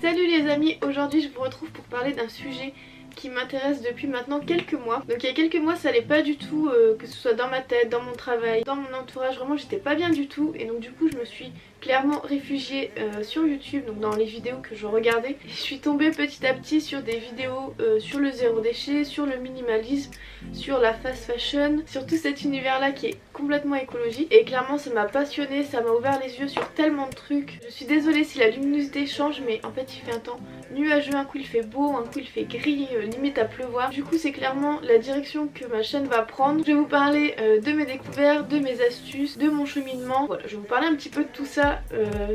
Salut les amis, aujourd'hui je vous retrouve pour parler d'un sujet qui m'intéresse depuis maintenant quelques mois. Donc il y a quelques mois ça allait pas du tout, que ce soit dans ma tête, dans mon travail, dans mon entourage, vraiment j'étais pas bien du tout. Et donc du coup je me suis clairement réfugiée sur YouTube, donc dans les vidéos que je regardais. Et je suis tombée petit à petit sur des vidéos sur le zéro déchet, sur le minimalisme, sur la fast fashion, sur tout cet univers là qui est complètement écologique. Et clairement ça m'a passionnée, ça m'a ouvert les yeux sur tellement de trucs. Je suis désolée si la luminosité change, mais en fait il fait un temps nuageux, un coup il fait beau, un coup il fait gris, limite à pleuvoir. Du coup c'est clairement la direction que ma chaîne va prendre. Je vais vous parler de mes découvertes, de mes astuces, de mon cheminement. Voilà, je vais vous parler un petit peu de tout ça.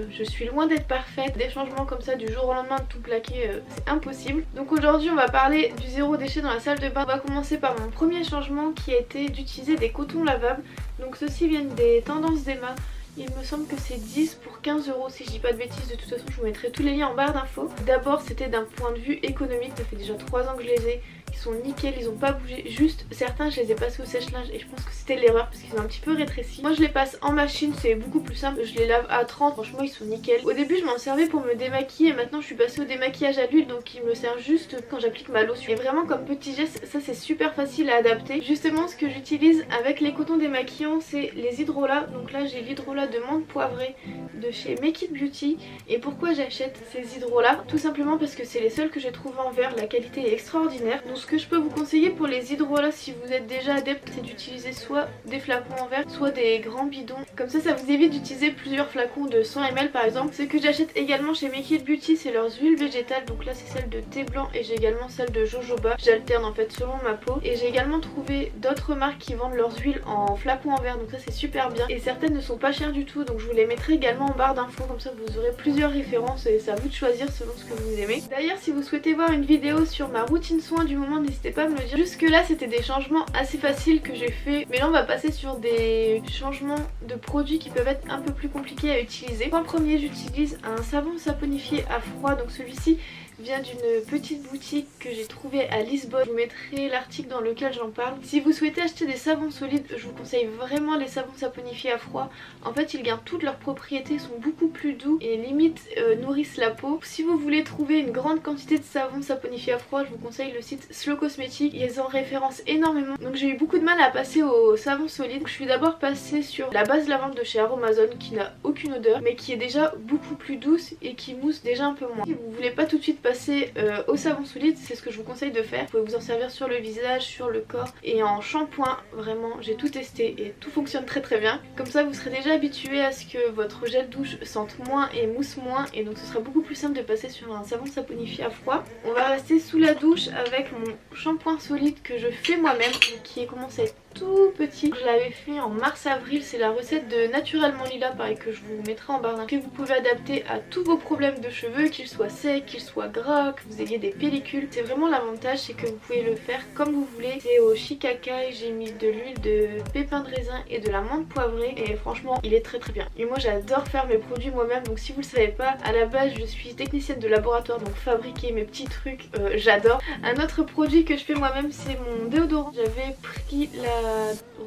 Je suis loin d'être parfaite, des changements comme ça du jour au lendemain de tout plaquer, c'est impossible. Donc aujourd'hui on va parler du zéro déchet dans la salle de bain. On va commencer par mon premier changement qui a été d'utiliser des cotons lavables. Donc ceux-ci viennent des Tendances d'Emma. Il me semble que c'est 10 pour 15 € si je dis pas de bêtises. De toute façon je vous mettrai tous les liens en barre d'infos. D'abord c'était d'un point de vue économique, ça fait déjà 3 ans que je les ai. Ils sont nickel, ils ont pas bougé. Juste certains je les ai passés au sèche-linge et je pense que c'était l'erreur parce qu'ils ont un petit peu rétréci. Moi je les passe en machine, c'est beaucoup plus simple. Je les lave à 30, franchement ils sont nickel. Au début je m'en servais pour me démaquiller et maintenant je suis passée au démaquillage à l'huile, donc il me sert juste quand j'applique ma lotion. Et vraiment comme petit geste, ça c'est super facile à adapter. Justement ce que j'utilise avec les cotons démaquillants c'est les hydrolats. Donc là j'ai l'hydrolat de menthe poivrée de chez Make It Beauty. Et pourquoi j'achète ces hydrolats? Tout simplement parce que c'est les seuls que j'ai trouvé en verre, la qualité est extraordinaire. Donc ce que je peux vous conseiller pour les hydrolats si vous êtes déjà adepte, c'est d'utiliser soit des flacons en verre, soit des grands bidons. Comme ça vous évite d'utiliser plusieurs flacons de 100 ml par exemple. Ce que j'achète également chez Make It Beauty c'est leurs huiles végétales. Donc là c'est celle de thé blanc et j'ai également celle de jojoba. J'alterne en fait selon ma peau. Et j'ai également trouvé d'autres marques qui vendent leurs huiles en flacons en verre, donc ça c'est super bien. Et certaines ne sont pas chères du tout, donc je vous les mettrai également en barre d'infos, comme ça vous aurez plusieurs références et c'est à vous de choisir selon ce que vous aimez. D'ailleurs si vous souhaitez voir une vidéo sur ma routine soin du moment, n'hésitez pas à me le dire. Jusque là c'était des changements assez faciles que j'ai fait, mais là on va passer sur des changements de produits qui peuvent être un peu plus compliqués à utiliser. En premier j'utilise un savon saponifié à froid, donc celui-ci vient d'une petite boutique que j'ai trouvée à Lisbonne. Je vous mettrai l'article dans lequel j'en parle. Si vous souhaitez acheter des savons solides, je vous conseille vraiment les savons saponifiés à froid. En fait ils gardent toutes leurs propriétés, sont beaucoup plus doux et limite nourrissent la peau. Si vous voulez trouver une grande quantité de savons saponifiés à froid, je vous conseille le site Slow Cosmetics. Ils en référencent énormément. Donc j'ai eu beaucoup de mal à passer au savon solide. Je suis d'abord passée sur la base lavande de chez Aromazone qui n'a aucune odeur mais qui est déjà beaucoup plus douce et qui mousse déjà un peu moins. Si vous voulez pas tout de suite passer au savon solide, c'est ce que je vous conseille de faire. Vous pouvez vous en servir sur le visage, sur le corps et en shampoing. Vraiment j'ai tout testé et tout fonctionne très très bien. Comme ça vous serez déjà habitué à ce que votre gel douche sente moins et mousse moins, et donc ce sera beaucoup plus simple de passer sur un savon saponifié à froid. On va rester sous la douche avec mon shampoing solide que je fais moi-même, qui commence à être tout petit. Je l'avais fait en mars-avril, c'est la recette de Naturellement Lila, pareil que je vous mettrai en barre d'infos, que vous pouvez adapter à tous vos problèmes de cheveux, qu'ils soient secs, qu'ils soient gras, que vous ayez des pellicules. C'est vraiment l'avantage, c'est que vous pouvez le faire comme vous voulez. C'est au shikakai, j'ai mis de l'huile de pépins de raisin et de la menthe poivrée et franchement il est très très bien. Et moi j'adore faire mes produits moi-même, donc si vous le savez pas, à la base je suis technicienne de laboratoire, donc fabriquer mes petits trucs j'adore. Un autre produit que je fais moi-même c'est mon déodorant. J'avais pris la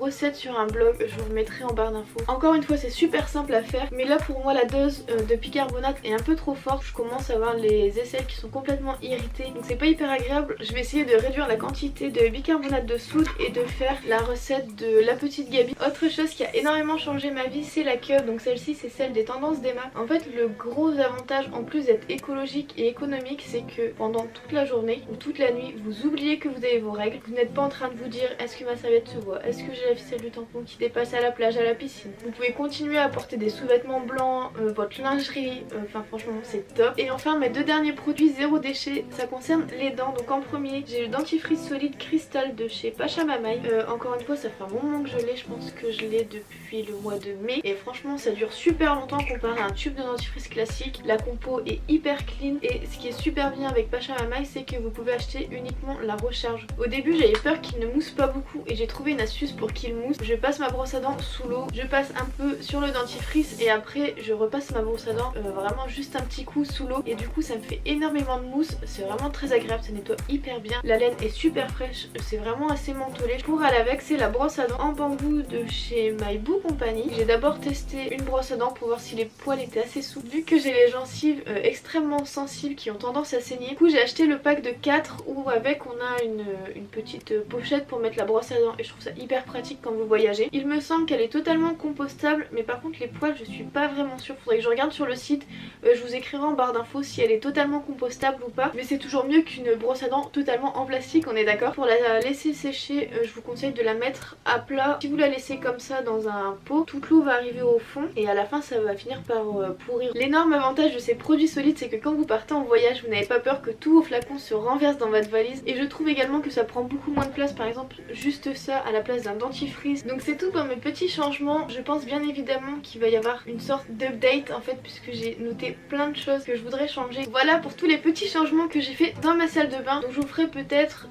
recette sur un blog, je vous mettrai en barre d'infos. Encore une fois c'est super simple à faire, mais là pour moi la dose de bicarbonate est un peu trop forte. Je commence à avoir les aisselles qui sont complètement irritées, donc c'est pas hyper agréable. Je vais essayer de réduire la quantité de bicarbonate de soude et de faire la recette de la petite Gabi. Autre chose qui a énormément changé ma vie c'est la cup, donc celle-ci c'est celle des Tendances d'Emma. En fait le gros avantage en plus d'être écologique et économique, c'est que pendant toute la journée ou toute la nuit vous oubliez que vous avez vos règles. Vous n'êtes pas en train de vous dire est-ce que ma serviette se voit, est-ce que j'ai la ficelle du tampon qui dépasse à la plage, à la piscine. Vous pouvez continuer à porter des sous-vêtements blancs, votre lingerie, enfin franchement c'est top. Et enfin mes deux derniers produits zéro déchet, ça concerne les dents. Donc en premier j'ai le dentifrice solide cristal de chez Pachamamaï. Encore une fois ça fait un bon moment que je l'ai, je pense que je l'ai depuis le mois de mai et franchement ça dure super longtemps comparé à un tube de dentifrice classique. La compo est hyper clean et ce qui est super bien avec Pachamamaï c'est que vous pouvez acheter uniquement la recharge. Au début j'avais peur qu'il ne mousse pas beaucoup et j'ai trouvé une astuce pour qu'il mousse. Je passe ma brosse à dents sous l'eau, je passe un peu sur le dentifrice et après je repasse ma brosse à dents vraiment juste un petit coup sous l'eau et du coup ça me fait énormément de mousse. C'est vraiment très agréable, ça nettoie hyper bien. La laine est super fraîche, c'est vraiment assez mentholé. Pour aller avec, c'est la brosse à dents en bambou de chez My Boo Company. J'ai d'abord testé une brosse à dents pour voir si les poils étaient assez souples. Vu que j'ai les gencives extrêmement sensibles qui ont tendance à saigner, du coup j'ai acheté le pack de 4 où avec on a une petite pochette pour mettre la brosse à dents et je trouve ça hyper pratique quand vous voyagez. Il me semble qu'elle est totalement compostable, mais par contre les poils je suis pas vraiment sûre, faudrait que je regarde sur le site. Je vous écrirai en barre d'infos si elle est totalement compostable ou pas, mais c'est toujours mieux qu'une brosse à dents totalement en plastique, on est d'accord. Pour la laisser sécher, je vous conseille de la mettre à plat. Si vous la laissez comme ça dans un pot, toute l'eau va arriver au fond et à la fin ça va finir par pourrir. L'énorme avantage de ces produits solides, c'est que quand vous partez en voyage, vous n'avez pas peur que tous vos flacons se renversent dans votre valise, et je trouve également que ça prend beaucoup moins de place, par exemple juste ça à la place d'un dentifrice. Donc c'est tout pour mes petits changements. Je pense bien évidemment qu'il va y avoir une sorte d'update en fait, puisque j'ai noté plein de choses que je voudrais changer. Voilà pour tous les petits changements que j'ai fait dans ma salle de bain. Donc je vous ferai peut-être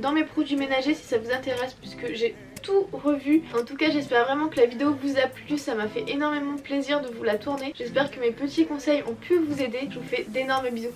dans mes produits ménagers si ça vous intéresse, puisque j'ai tout revu. En tout cas j'espère vraiment que la vidéo vous a plu, ça m'a fait énormément plaisir de vous la tourner. J'espère que mes petits conseils ont pu vous aider. Je vous fais d'énormes bisous.